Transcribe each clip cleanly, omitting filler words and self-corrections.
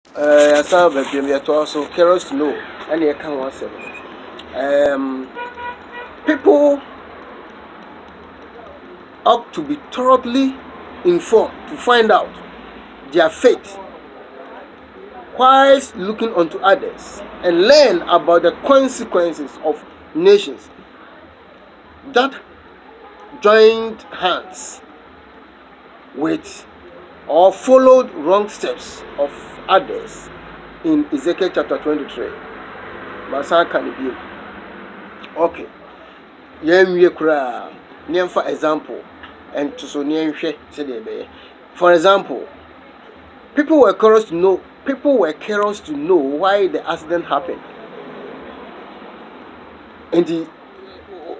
I saw baby me to also curious to know and you can once people ought to be thoroughly informed to find out their faith whilst looking unto others and learn about the consequences of nations that joined hands with or followed wrong steps of others in Ezekiel chapter 23. Masa can be okay. Yɛnwie koraa nneɛmfa example and to so nneɛnhwɛ sɛdeɛ ɛbɛyɛ. For example, people were curious to know why the accident happened. And the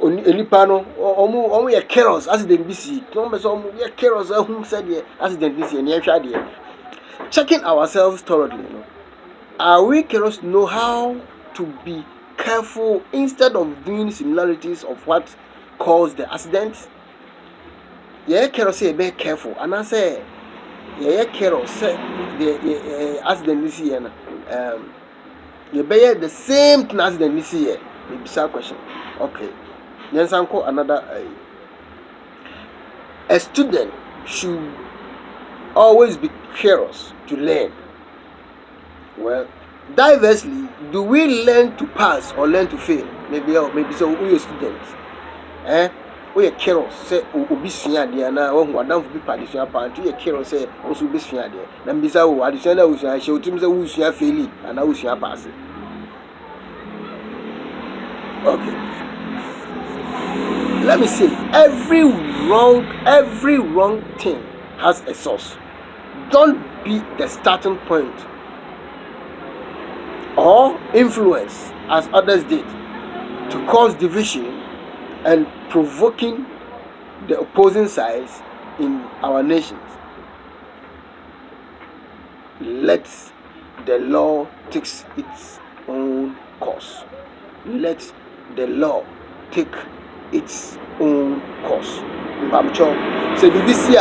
nipa no ɔmo yɛ curious accident bi si ɔmo bɛ sɛ ɔmo yɛ curious ɛho sɛdeɛ accident bi si nneɛnhwɛ adeɛ. Checking ourselves thoroughly, are we curious to know how to be careful instead of doing similarities of what caused the accident? Yeah, curious say be careful, and I say yeah, curious say the accident this year. You be the same thing accident this year. Maybe some question. Okay. Then another. A student should always be curious to learn. Well, diversely, do we learn to pass or learn to fail? Maybe so we are students. We are curious say obi sua ade na wo hu adam bi pade sua pa nti we are curious say o so bi sua ade na mbisa wo ade sua na wo sua hye otim say wo sua fail ana wo sua pass. Okay. Let me say every wrong thing has a source. Don't be the starting point or influence as others did to cause division and provoking the opposing sides in our nations. Let the law take its own course. Let the law take its own course. Mpamcho say BBC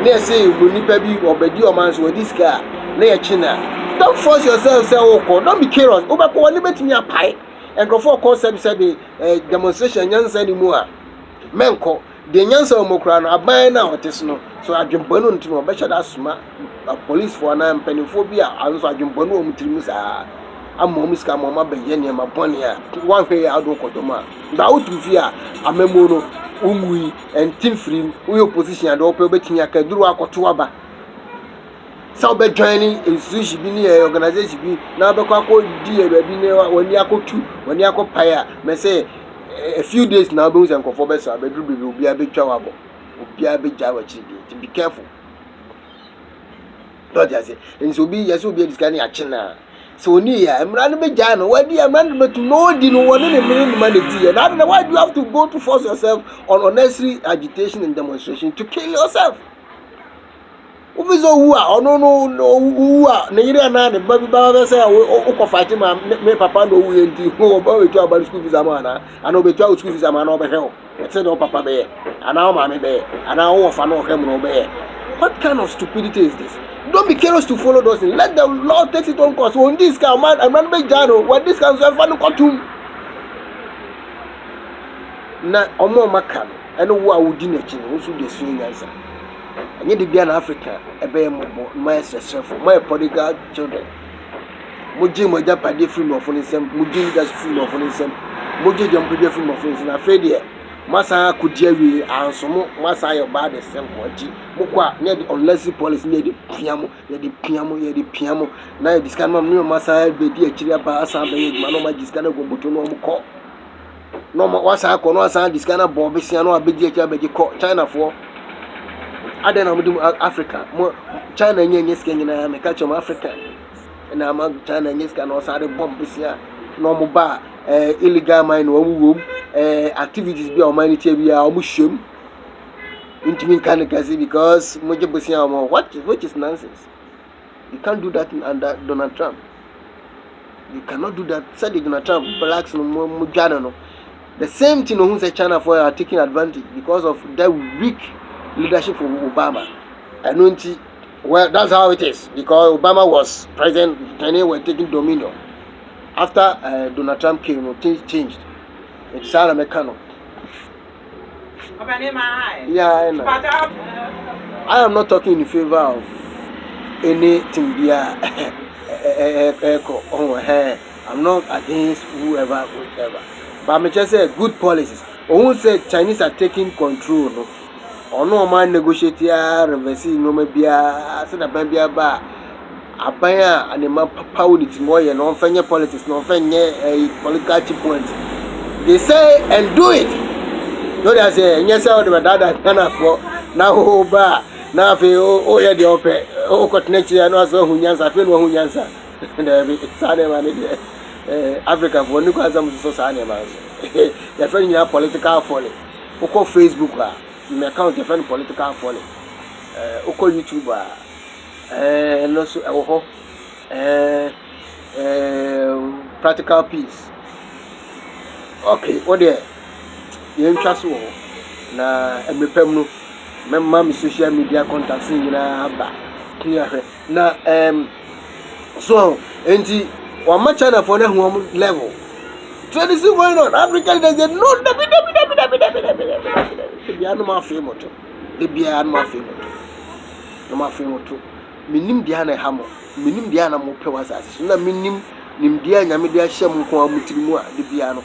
na say you nipa bi obedi o man so this guy na ye china. Don't force yourself say oh don't be curious. Obako woni betimi apai enkrofo call say demonstration nyansa ni mu a menko de nyansa omokura no aban na otes no so adwembano ntino obehye da soma police for na mpanifo bi a anso adwembano omutirimu saa amma omuska amma baye ne ma bone a wan hwe ya ado kodoma da wotu fi a amemo no umui entim frim we opposition ade ope betimi aka duru akoto aba so be joining institution bi ne organization bi na be kwako di e ba bi ne wani akotu wani akopaya me say a few days now be usen kofo be so abedru bi obi abetwa wabo obi abeja wa chidi to be careful. Don't just say and so be yes obi discan ya china so ni ya emra no beja no wadi emra no betu no di no one ne mini man di na why do you have to go to force yourself on unnecessary agitation and demonstration to kill yourself? Ubizo uwa ono uwa na yiri na ne ba ba say o fight ma me papa no wu enti o ba wetu aba school visa ma na ana obetu school visa ma na obe he o say no papa be ana o ma me be ana o fa no he no be. What kind of stupidity is this? Don't be curious to follow those things. Let the law take its own course. On this guy man be jano when this can so fa no kotum na omo maka no ene wo a wodi na chi no so de sun nyansa. And yet, the Africa, a bear more successful, my prodigal children. Muji Moja Padi film of Unisem, Muji das film of Unisem, Muji Jump film of Unisem, afraid Massa could jerry and some Massa your bad the same quality. Mukwa near the unless policy near the piano, near the piano. Now this kind of new Massa be dear Chilia Pasa, Manoma, this kind of go to no call. No more was I call this kind of Bobisiano, a big China for. Ada na mudu Africa mo China nyenye skenye na me catch Africa na ma China nyenye skan no sare bomb bisia no mo ba illegal mine wo wom activities bi o mine tie bi a o mo hwem intimi kan kasi because mo je bisia mo which is nonsense. You can't do that under Donald Trump. You cannot do that. Said Donald Trump blacks no mo jana no. The same thing who say China for taking advantage because of that weak leadership of Obama. I know Well, that's how it is because Obama was president, Chinese were taking dominion. After Donald Trump came, things changed. It's all American. Yeah, I know. I am not talking in favor of anything there. I'm not against whoever. But I'm just saying good policies. Who said Chinese are taking control? No, or no man negotiate here, reverse no maybe said a baby aba. Abaya and the man power it more and on fanya politics, no fanya a political point. They say and do it. No, they say, yes, I would have done that for now. Ba now, oh, yeah, the open, oh, got nature and also who answer, feel who answer. And it's Africa for new custom society. Your friend, you political folly. Oko Facebook, you account your friend political folly. Oko YouTuber, and also practical peace. Okay, what there? You trust na emepem no memma me social media contacts nyina ba clear na so enti one ma China for na hu level trading going on Africa they say no the bia no ma fe moto the bia no ma fe moto no ma fe moto minim dia na ha mo minim dia na mo pe wasase so na minim nim dia nyame dia hye mo ko amutiri mu a the bia no